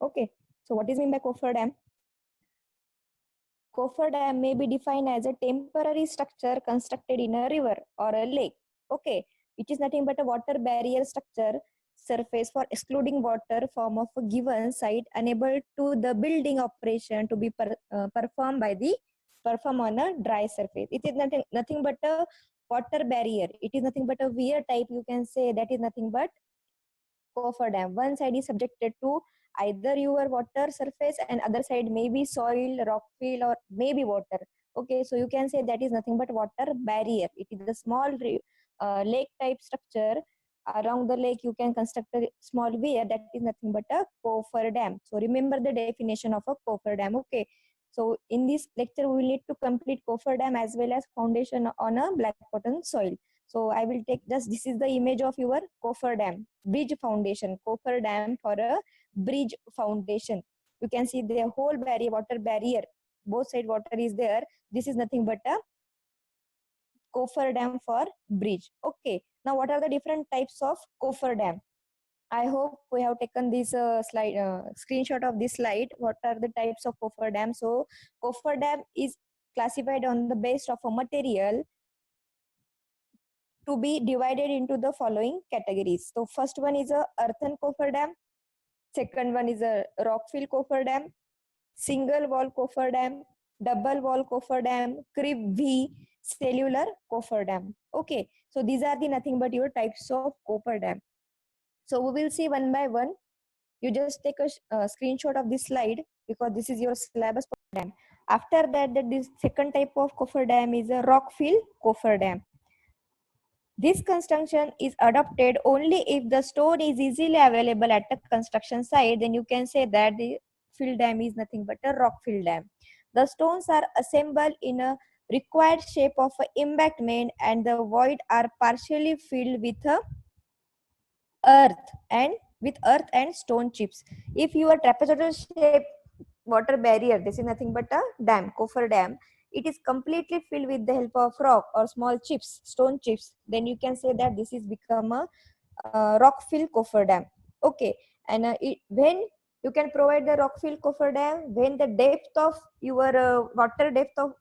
Okay, so what is mean by coffer dam? Coffer dam may be defined as a temporary structure constructed in a river or a lake. Okay, which is nothing but a water barrier structure surface for excluding water from of a given site, unable to the building operation to be performed on a dry surface. It is nothing but a water barrier. It is nothing but a weir type. You can say that is nothing but coffer dam. One side is subjected to either your water surface and other side maybe soil, rock fill, or maybe water. Okay, so you can say that is nothing but water barrier. It is a small lake type structure. Around the lake you can construct a small weir, that is nothing but a coffer dam. So remember the definition of a coffer dam. Okay, so in this lecture we will need to complete coffer dam as well as foundation on a black cotton soil. So I will take just, this is the image of your coffer dam, bridge foundation, coffer dam for a bridge foundation. You can see the whole barrier, water barrier, both side water is there. This is nothing but a coffer dam for bridge. Okay, now what are the different types of coffer dam? I hope we have taken this screenshot of this slide. What are the types of coffer dam? So coffer dam is classified on the basis of a material to be divided into the following categories. So first one is a earthen coffer dam. Second one is a rock fill coffer dam, single wall coffer dam, double wall coffer dam, crib V, cellular coffer dam. Okay, so these are the nothing but your types of coffer dam. So we will see one by one. You just take a screenshot of this slide because this is your syllabus dam. After that, this second type of coffer dam is a rock fill coffer dam. This construction is adopted only if the stone is easily available at the construction site. Then you can say that the fill dam is nothing but a rock fill dam. The stones are assembled in a required shape of an embankment and the void are partially filled with earth and stone chips. If your trapezoidal shape water barrier, this is nothing but a dam, coffer dam, it is completely filled with the help of rock or small chips, stone chips, then you can say that this is become a rock fill coffer dam. Okay, and when you can provide the rock fill coffer dam when the depth of your water depth of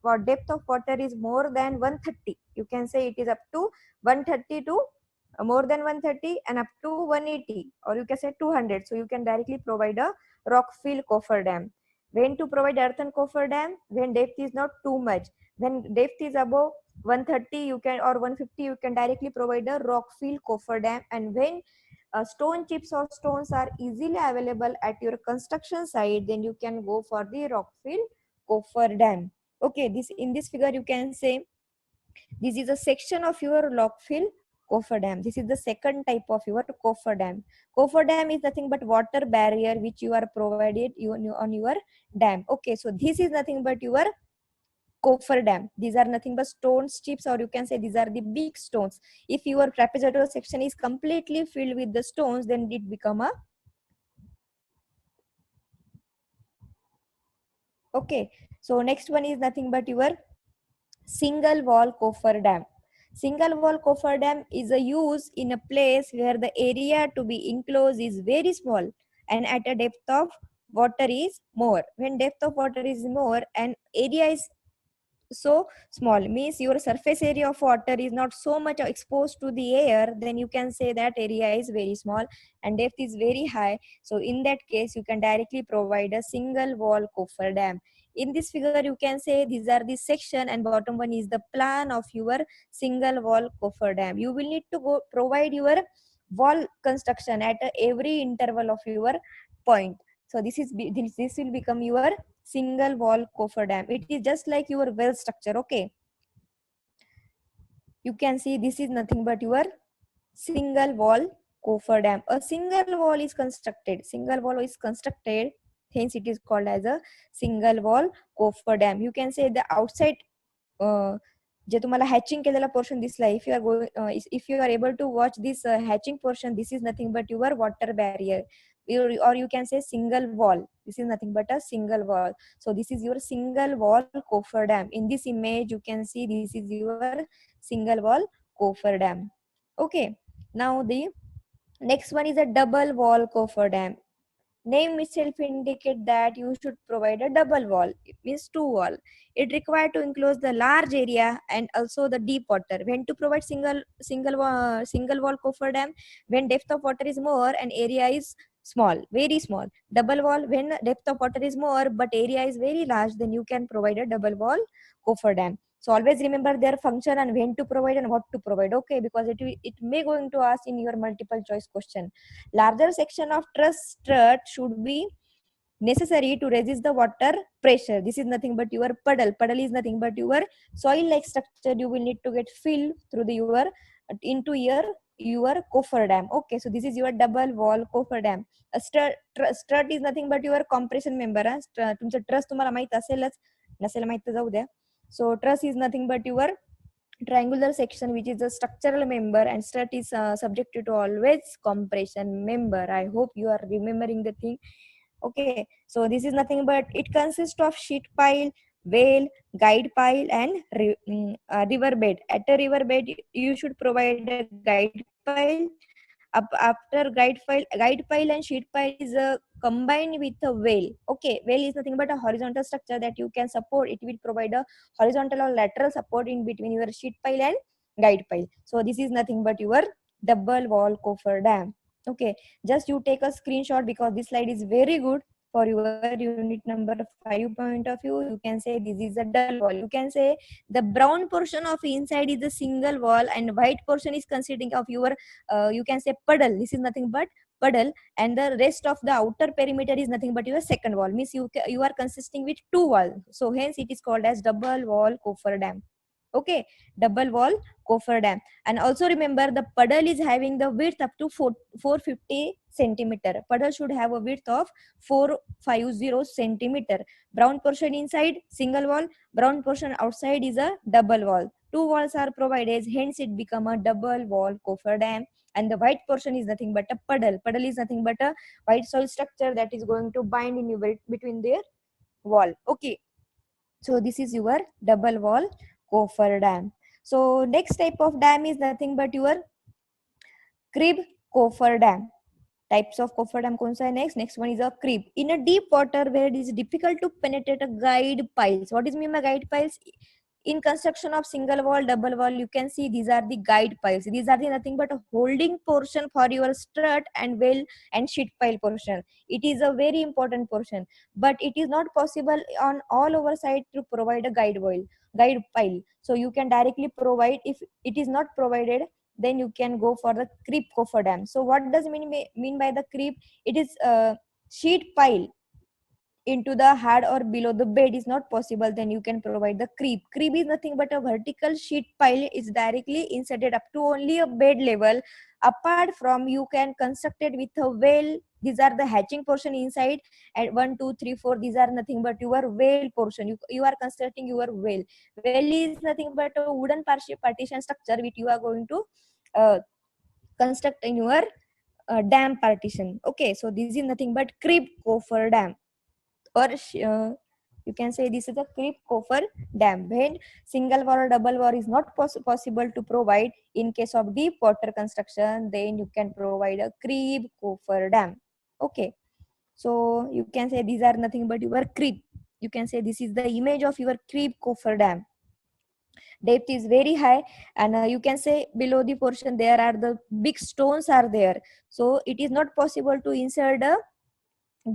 water is more than 130. You can say it is up to 130 to more than 130 and up to 180, or you can say 200. So you can directly provide a rock fill coffer dam. When to provide earthen coffer dam? When depth is not too much. When depth is above 130 you can, or 150, you can directly provide a rock fill coffer dam. And when stone chips or stones are easily available at your construction site, then you can go for the rock fill coffer dam. Okay, this in this figure you can say this is a section of your rock fill coffer dam. This is the second type of your coffer dam. Coffer dam is nothing but water barrier which you are provided on your dam. Okay, so this is nothing but your coffer dam. These are nothing but stones chips, or you can say these are the big stones. If your trapezoidal section is completely filled with the stones, then it become a okay. So next one is nothing but your single wall coffer dam. Single wall coffer dam is a use in a place where the area to be enclosed is very small and at a depth of water is more. When depth of water is more and area is so small, means your surface area of water is not so much exposed to the air, then you can say that area is very small and depth is very high. So in that case you can directly provide a single wall coffer dam. In this figure you can say these are the section and bottom one is the plan of your single wall coffer dam. You will need to go provide your wall construction at every interval of your point. So this will become your single wall coffer dam. It is just like your well structure. Okay, you can see this is nothing but your single wall coffer dam. A single wall is constructed. Single wall is constructed. Hence, it is called as a single wall coffer dam. You can say the outside जे तुम्हाला hatching केलेला portion दिसला, if you are able to watch this hatching portion, this is nothing but your water barrier, or you can say single wall. This is nothing but a single wall. So this is your single wall coffer dam. In this image you can see this is your single wall coffer dam. Okay, now the next one is a double wall coffer dam. Name itself indicate that you should provide a double wall. It means two wall. It required to enclose the large area and also the deep water. When to provide single wall coffer dam, when depth of water is more and area is small, very small. Double wall, when depth of water is more but area is very large, then you can provide a double wall coffer dam. So always remember their function and when to provide and what to provide. Okay, because it may going to ask in your multiple choice question. Larger section of truss strut should be necessary to resist the water pressure. This is nothing but your puddle. Puddle is nothing but your soil-like structure. You will need to get fill through the your into your coffer dam. Okay, so this is your double wall coffer dam. A strut is nothing but your compression member. तुमचं truss तुम्हाला माहित असेलच, नसेल माहित तर जाऊ द्या. So truss is nothing but your triangular section which is a structural member, and strut is subjected to always compression member. I hope you are remembering the thing. Okay, so this is nothing but it consists of sheet pile, wale, guide pile, and river bed. At a river bed you should provide a guide pile. After guide pile and sheet pile is combined with a wale. Okay, wale is nothing but a horizontal structure that you can support. It will provide a horizontal or lateral support in between your sheet pile and guide pile. So this is nothing but your double wall coffer dam. Okay, just you take a screenshot because this slide is very good for your unit number 5 point of view. You can say this is a double wall. You can say the brown portion of inside is a single wall and white portion is consisting of your you can say puddle. This is nothing but puddle, and the rest of the outer perimeter is nothing but your second wall. Means you are consisting with two walls, so hence it is called as double wall coffer dam. Okay, double wall coffer dam. And also remember the puddle is having the width up to 450 centimeter. Puddle should have a width of 450 centimeter. Brown portion inside single wall, brown portion outside is a double wall. Two walls are provided, hence it become a double wall coffer dam. And the white portion is nothing but a puddle. Puddle is nothing but a white soil structure that is going to bind in your between their wall. Okay, so this is your double wall coffer dam. So next type of dam is nothing but your crib coffer dam. Types of coffer dam कौन सा है next one is a crib. In a deep water where it is difficult to penetrate a guide piles. What is mean by guide piles? In construction of single wall, double wall, you can see these are the guide piles. These are the nothing but a holding portion for your strut and well and sheet pile portion. It is a very important portion, but it is not possible on all over side to provide a guide pile. So you can directly provide. If it is not provided, then you can go for the creep coffer dam. So what does mean by the creep? It is a sheet pile into the hard or below the bed is not possible, then you can provide the creep. Creep is nothing but a vertical sheet pile is directly inserted up to only a bed level. Apart from, you can construct it with a well. These are the hatching portion inside, and 1 2 3 4, these are nothing but your well portion. You are constructing your well. Well is nothing but a wooden partition structure which you are going to uh, construct in your dam partition. Okay, so this is nothing but creep coffer dam, or you can say this is a creep coffer dam. When single wall or double wall is not possible to provide in case of deep water construction, then you can provide a creep coffer dam. Okay, so you can say these are nothing but your creep. You can say this is the image of your creep coffer dam. Depth is very high, and you can say below the portion there are the big stones are there, so it is not possible to insert a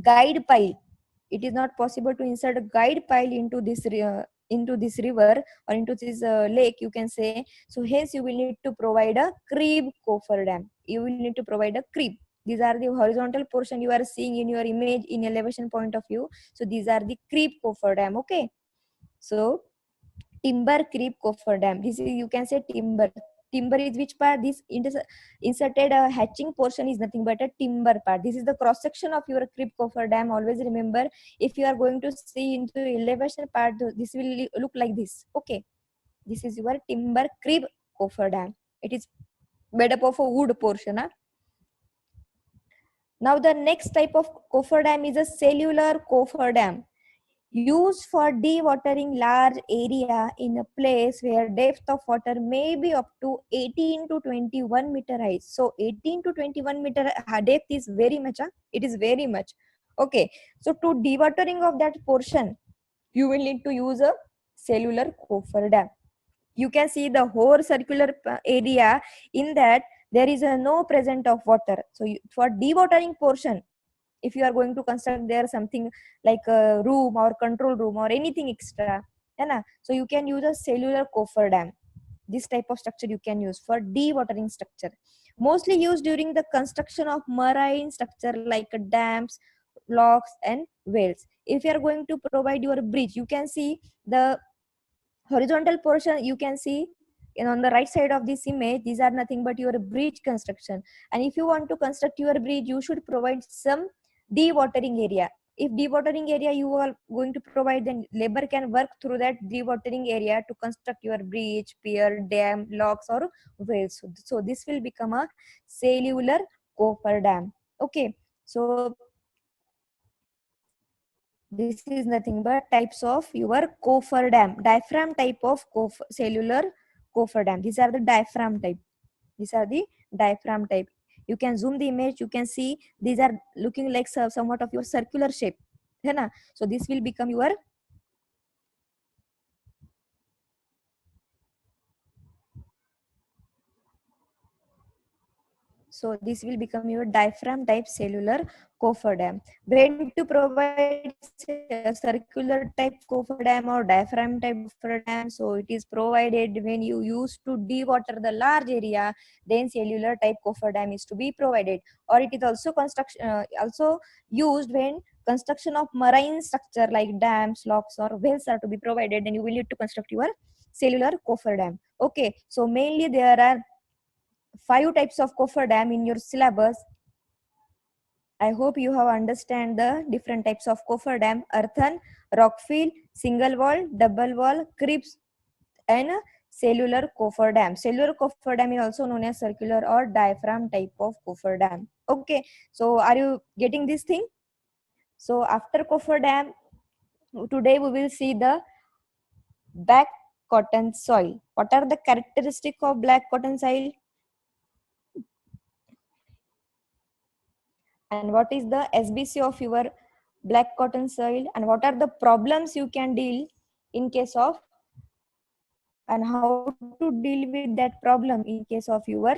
guide pile. It is not possible to insert a guide pile into this river or into this lake, you can say. So hence you will need to provide a creep coffer dam. You will need to provide a creep. These are the horizontal portion you are seeing in your image in elevation point of view. So these are the creep coffer dam. Okay, so timber creep coffer dam. This is, you can say, timber. Timber is which part? This inserted hatching portion is nothing but a timber part. This is the cross section of your creep coffer dam. Always remember, if you are going to see into elevation part, this will look like this. Okay, this is your timber creep coffer dam. It is made up of a wood portion. Huh? Now the next type of coffer dam is a cellular coffer dam, used for dewatering large area in a place where depth of water may be up to 18 to 21 meter high. So 18 to 21 meter depth is very much, it is very much. Okay, so to dewatering of that portion, you will need to use a cellular coffer dam. You can see the whole circular area. In that there is a no present of water. So for dewatering portion, if you are going to construct there something like a room or control room or anything extra, है ना? So you can use a cellular coffer dam. This type of structure you can use for dewatering structure, mostly used during the construction of marine structure like dams, locks and wells. If you are going to provide your bridge, you can see the horizontal portion, you can see on the right side of this image, these are nothing but your bridge construction. And if you want to construct your bridge, you should provide some dewatering area. If dewatering area you are going to provide, then labor can work through that dewatering area to construct your bridge, pier, dam, locks or wells. So this will become a cellular coffer dam. Okay, so this is nothing but types of your coffer dam, diaphragm type of cellular coffer dam. These are the diaphragm type. These are the diaphragm type. You can zoom the image. You can see these are looking like somewhat of your circular shape. है ना? So this will become your So this will become your diaphragm type cellular coffer dam. When to provide circular type coffer dam or diaphragm type coffer dam, so it is provided when you use to dewater the large area, then cellular type coffer dam is to be provided. Or it is also also used when construction of marine structure like dams, locks or wells are to be provided, then you will need to construct your cellular coffer dam. Okay, so mainly there are 5 types of coffer dam in your syllabus. I hope you have understand the different types of coffer dam: earthen, rockfill, single wall, double wall, cribs, and cellular coffer dam. Cellular coffer dam is also known as circular or diaphragm type of coffer dam. Okay, so are you getting this thing? So after coffer dam, today we will see the black cotton soil. What are the characteristics of black cotton soil? And what is the SBC of your black cotton soil, and what are the problems you can deal in case of, and how to deal with that problem in case of your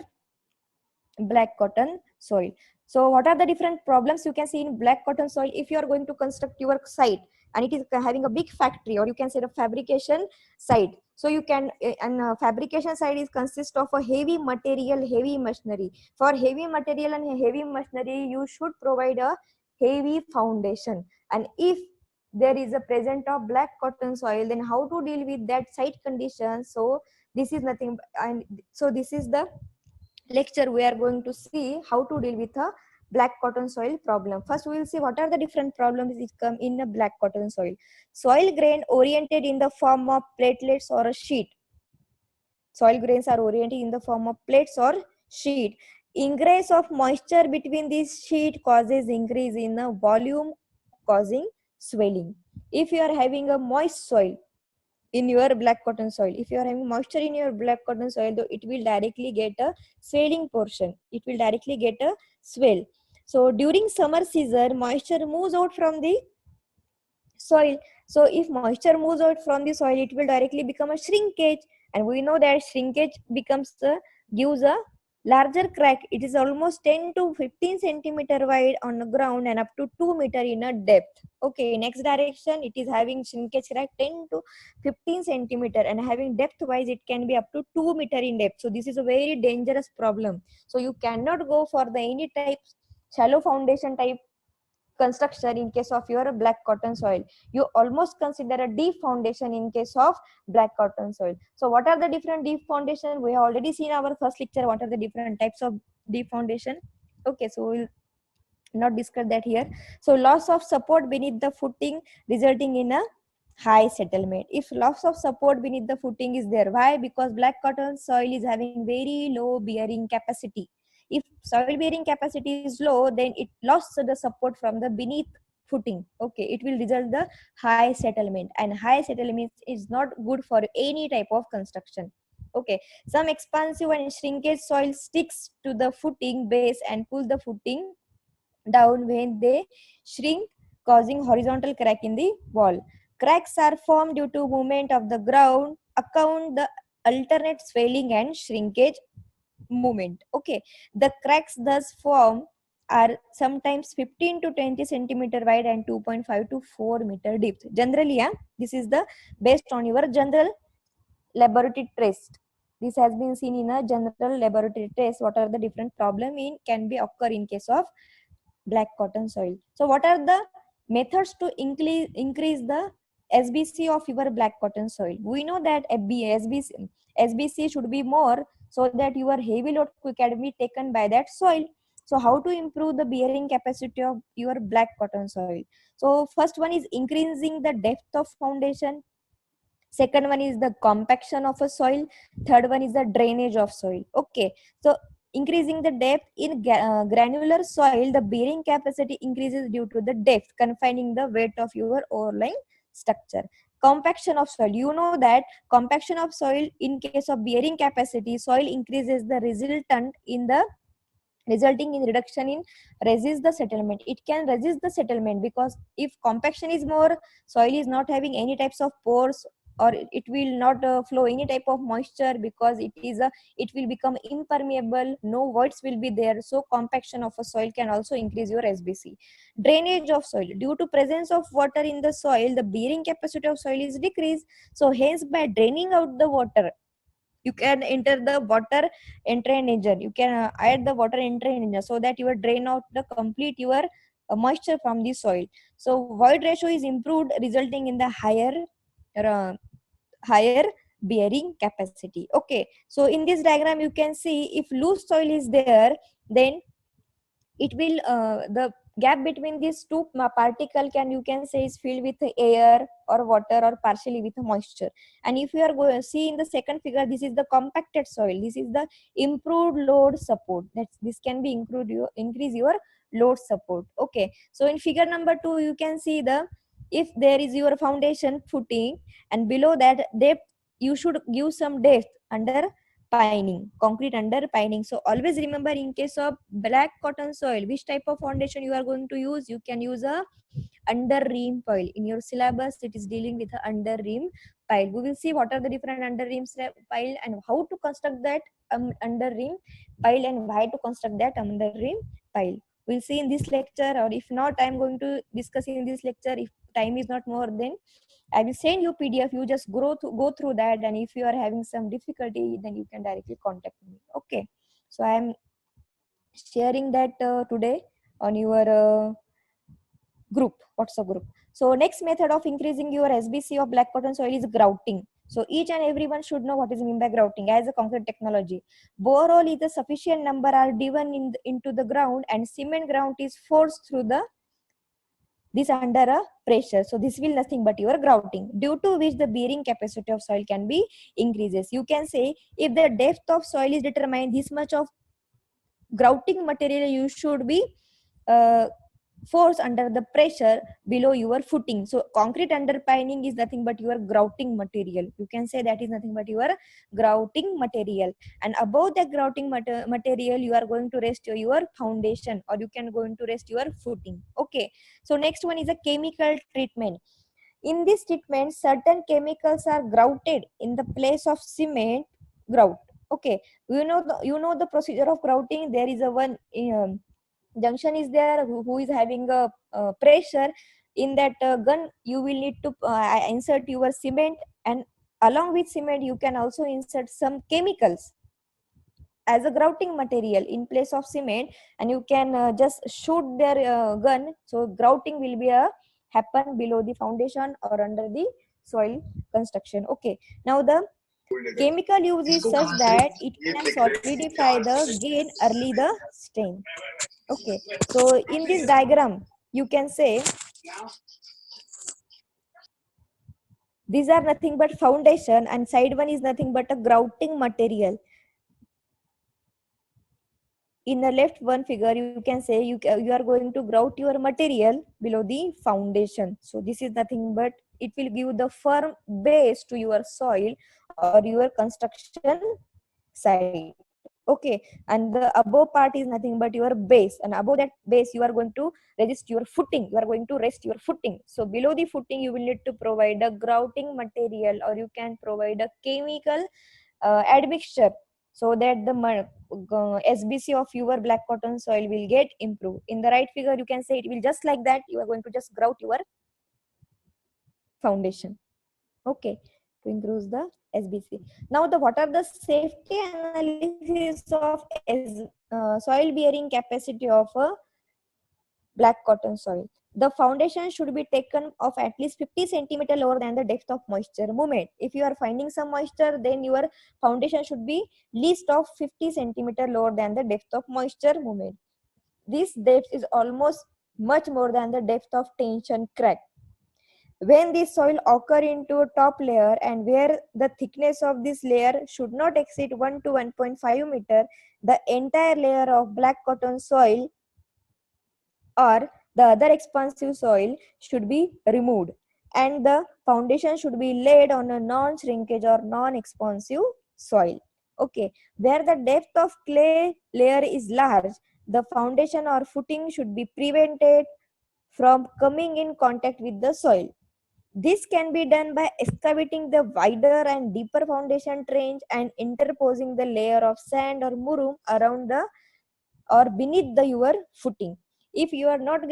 black cotton soil. So what are the different problems you can see in black cotton soil? If you are going to construct your site and it is having a big factory, or you can say the fabrication site, so you can, and fabrication site is consist of a heavy material, heavy machinery. For heavy material and heavy machinery, you should provide a heavy foundation. And if there is a present of black cotton soil, then how to deal with that site condition? So this is nothing, and so this is the lecture we are going to see how to deal with a black cotton soil problem. First we will see what are the different problems that come in a black cotton soil. Soil grain oriented in the form of platelets or a sheet. Soil grains are oriented in the form of plates or sheet. Ingress of moisture between these sheet causes increase in the volume, causing swelling. If you are having a moist soil in your black cotton soil, if you are having moisture in your black cotton soil, though, it will directly get a swelling portion. It will directly get a swell. So during summer season, moisture moves out from the soil. So if moisture moves out from the soil, it will directly become a shrinkage, and we know that shrinkage becomes gives a larger crack. It is almost 10 to 15 centimeter wide on the ground and up to 2 meter in a depth. Okay, next direction, it is having shrinkage crack 10 to 15 centimeter, and having depth wise it can be up to 2 meter in depth. So this is a very dangerous problem. So you cannot go for the any type shallow foundation type construction in case of your black cotton soil. You almost consider a deep foundation in case of black cotton soil. So what are the different deep foundation? We have already seen our first lecture what are the different types of deep foundation. Okay, so we'll not discuss that here. So loss of support beneath the footing resulting in a high settlement. If loss of support beneath the footing is there, why? Because black cotton soil is having very low bearing capacity. If soil bearing capacity is low, then it lost the support from the beneath footing. Okay, it will result the high settlement, and high settlement is not good for any type of construction. Okay, some expansive and shrinkage soil sticks to the footing base and pull the footing down when they shrink, causing horizontal crack in the wall. Cracks are formed due to movement of the ground, account the alternate swelling and shrinkage movement. Okay, the cracks thus form are sometimes 15 to 20 centimeter wide and 2.5 to 4 meter deep. Generally, yeah, this is the based on your general laboratory test. This has been seen in a general laboratory test. What are the different problem in can be occur in case of black cotton soil. So what are the methods to increase the SBC of your black cotton soil? We know that SBC should be more so that your heavy load can be taken by that soil. So how to improve the bearing capacity of your black cotton soil? So first one is increasing the depth of foundation. Second one is the compaction of a soil. Third one is the drainage of soil. Okay, so increasing the depth in granular soil, the bearing capacity increases due to the depth confining the weight of your overlying structure. Compaction of soil, you know that compaction of soil in case of bearing capacity, soil increases the resultant in the resulting in reduction in resist the settlement. It can resist the settlement because if compaction is more, soil is not having any types of pores, or it will not flow any type of moisture because it will become impermeable, no voids will be there. So compaction of a soil can also increase your SBC. Drainage of soil, due to presence of water in the soil, the bearing capacity of soil is decreased. So hence by draining out the water, you can enter the water entrainager, you can add the water entrainager so that you will drain out the complete your moisture from the soil. So void ratio is improved, resulting in the uh, higher bearing capacity. Okay, so in this diagram you can see if loose soil is there, then it will the gap between these two particle can, you can say, is filled with air or water or partially with moisture. And if you are going to see in the second figure, this is the compacted soil, this is the improved load support. That's, this can be improved, you increase your load support. Okay, so in figure number 2 you can see the, if there is your foundation footing and below that depth, you should give some depth under pining, concrete under pining. So always remember, in case of black cotton soil, which type of foundation you are going to use, you can use a under ream pile. In your syllabus it is dealing with a under ream pile. We will see what are the different under ream pile and how to construct that under ream pile and why to construct that under ream pile. We'll see in this lecture, or if not, I'm going to discuss in this lecture. If time is not more, then I will send you PDF. You just go through that, and if you are having some difficulty, then you can directly contact me. Okay. So I am sharing that today on your group, WhatsApp group. So next method of increasing your SBC of black cotton soil is grouting. So each and everyone should know what is mean by grouting as a concrete technology. Borehole is a sufficient number are driven into the ground, and cement ground is forced through the this under a pressure. So this will nothing but your grouting, due to which the bearing capacity of soil can be increases. You can say if the depth of soil is determined, this much of grouting material you should be uh, force under the pressure below your footing. So concrete underpinning is nothing but your grouting material. You can say that is nothing but your grouting material. And above the grouting material, you are going to rest your foundation, or you can going to rest your footing. Okay. So next one is a chemical treatment. In this treatment, certain chemicals are grouted in the place of cement grout. Okay. You know the procedure of grouting. There is a one junction is there who is having a pressure. In that gun you will need to insert your cement, and along with cement you can also insert some chemicals as a grouting material in place of cement, and you can just shoot their gun. So grouting will be a happen below the foundation or under the soil construction. Okay, now the chemical use is such that it can solidify the gain early the stain. Okay, so in this diagram, you can say these are nothing but foundation, and side one is nothing but a grouting material. In the left one figure, you can say you are going to grout your material below the foundation. So this is nothing but it will give the firm base to your soil or your construction site. Okay, and the above part is nothing but your base, and above that base you are going to resist your footing, you are going to rest your footing. So below the footing you will need to provide a grouting material, or you can provide a chemical admixture, so that the SBC of your black cotton soil will get improved. In the right figure you can say it will just like that, you are going to just grout your foundation. Okay, to improve the SBC. Now the what are the safety analysis of soil bearing capacity of a black cotton soil? The foundation should be taken of at least 50 centimeter lower than the depth of moisture movement. If you are finding some moisture, then your foundation should be least of 50 centimeter lower than the depth of moisture movement. This depth is almost much more than the depth of tension crack. When the soil occur into a top layer, and where the thickness of this layer should not exceed 1 to 1.5 meter, the entire layer of black cotton soil or the other expansive soil should be removed, and the foundation should be laid on a non-shrinkage or non-expansive soil. Okay, where the depth of clay layer is large, the foundation or footing should be prevented from coming in contact with the soil. This can be done by excavating the wider and deeper foundation trench and interposing the layer of sand or murum around the or beneath the your footing. If you are not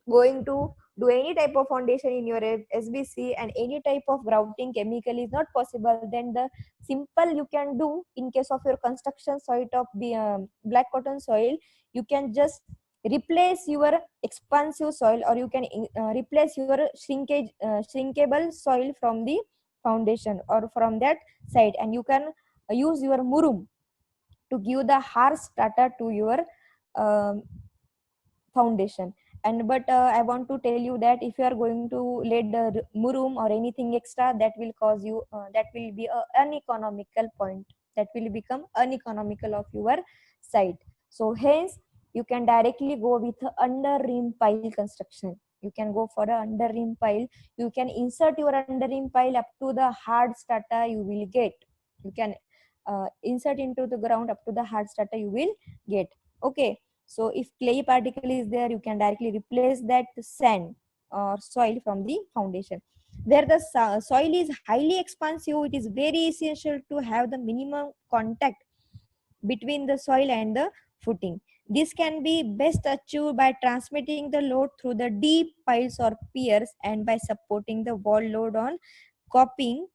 going to do any type of foundation in your SBC, and any type of grouting chemical is not possible, then the simple you can do in case of your construction site of the black cotton soil, you can just replace your expansive soil, or you can replace your shrinkable soil from the foundation or from that side, and you can use your murum to give the hard strata to your um, foundation. And but I want to tell you that if you are going to let the murum or anything extra, that will cause you that will be a uneconomical point, that will become uneconomical of your site. So hence you can directly go with a under rim pile construction. You can go for a under rim pile. You can insert your under rim pile up to the hard strata you will get. You can insert into the ground up to the hard strata you will get. Okay, so if clay particle is there, you can directly replace that sand or soil from the foundation. Where the soil is highly expansive, it is very essential to have the minimum contact between the soil and the footing. This can be best achieved by transmitting the load through the deep piles or piers, and by supporting the wall load on coping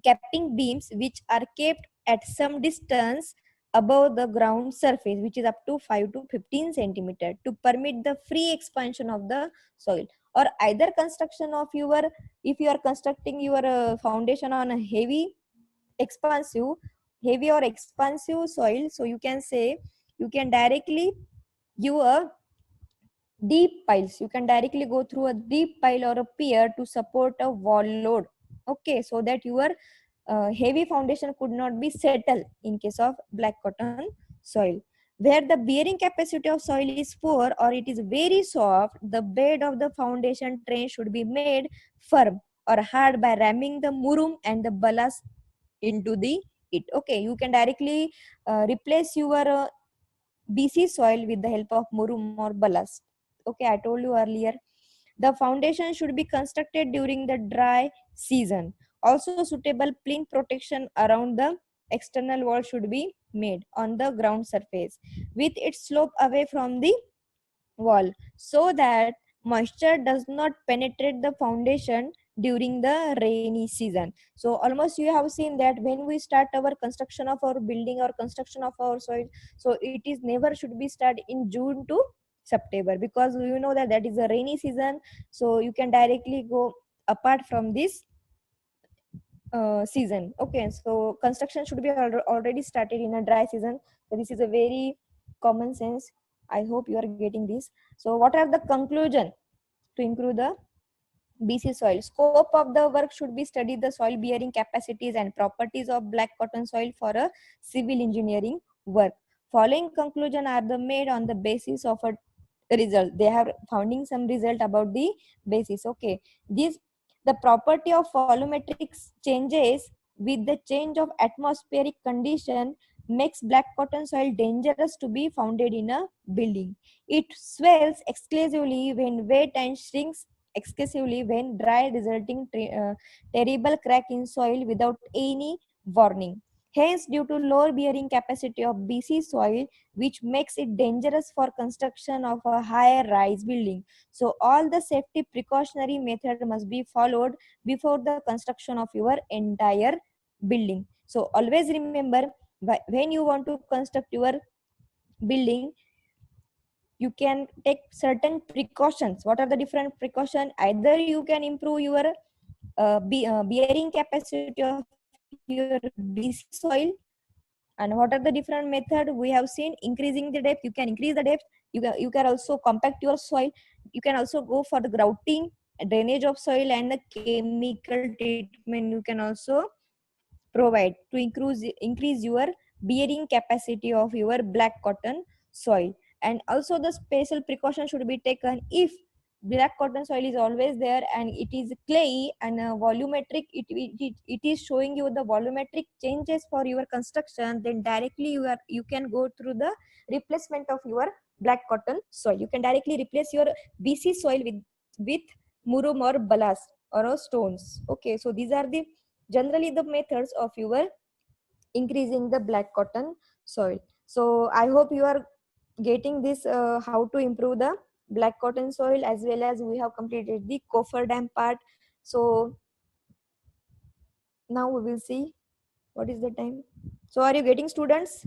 capping beams, which are kept at some distance above the ground surface, which is up to 5 to 15 centimeter, to permit the free expansion of the soil. Or either construction of your, if you are constructing your foundation on a heavy or expansive soil, so you can say you can directly give a deep piles. You can directly go through a deep pile or a pier to support a wall load. Okay, so that your heavy foundation could not be settled in case of black cotton soil. Where the bearing capacity of soil is poor or it is very soft, the bed of the foundation trench should be made firm or hard by ramming the murum and the ballast into the it. Okay, you can directly replace your BC soil with the help of murum or ballast. Okay, I told you earlier. The foundation should be constructed during the dry season. Also, suitable plinth protection around the external wall should be made on the ground surface with its slope away from the wall, so that moisture does not penetrate the foundation during the rainy season. So almost you have seen that when we start our construction of our building or construction of our soil, so it is never should be start in June to September, because you know that that is a rainy season. So you can directly go apart from this season. Okay, so construction should be already started in a dry season. So this is a very common sense. I hope you are getting this. So what are the conclusion to improve the BC soil? Scope of the work should be study the soil bearing capacities and properties of black cotton soil for a civil engineering work. Following conclusion are the made on the basis of a result. They have finding some result about the basis. Okay, this the property of volumetric changes with the change of atmospheric condition makes black cotton soil dangerous to be founded in a building. It swells exclusively when wet and shrinks excessively when dry, resulting terrible crack in soil without any warning. Hence, due to lower bearing capacity of BC soil, which makes it dangerous for construction of a higher rise building. So, all the safety precautionary method must be followed before the construction of your entire building. So, always remember, when you want to construct your building, you can take certain precautions. What are the different precautions? Either you can improve your bearing capacity of your BC soil. And what are the different method we have seen? Increasing the depth, you can increase the depth. You can also compact your soil. You can also go for the grouting, drainage of soil, and the chemical treatment you can also provide to increase your bearing capacity of your black cotton soil. And also the special precaution should be taken if black cotton soil is always there and it is clayey and volumetric, it is showing you the volumetric changes for your construction, then directly you can go through the replacement of your black cotton soil. You can directly replace your BC soil with murum or balas or stones. Okay, so these are the generally the methods of your increasing the black cotton soil. So I hope you are getting this, how to improve the black cotton soil, as well as we have completed the cofferdam part. So now we will see what is the time. So are you getting, students?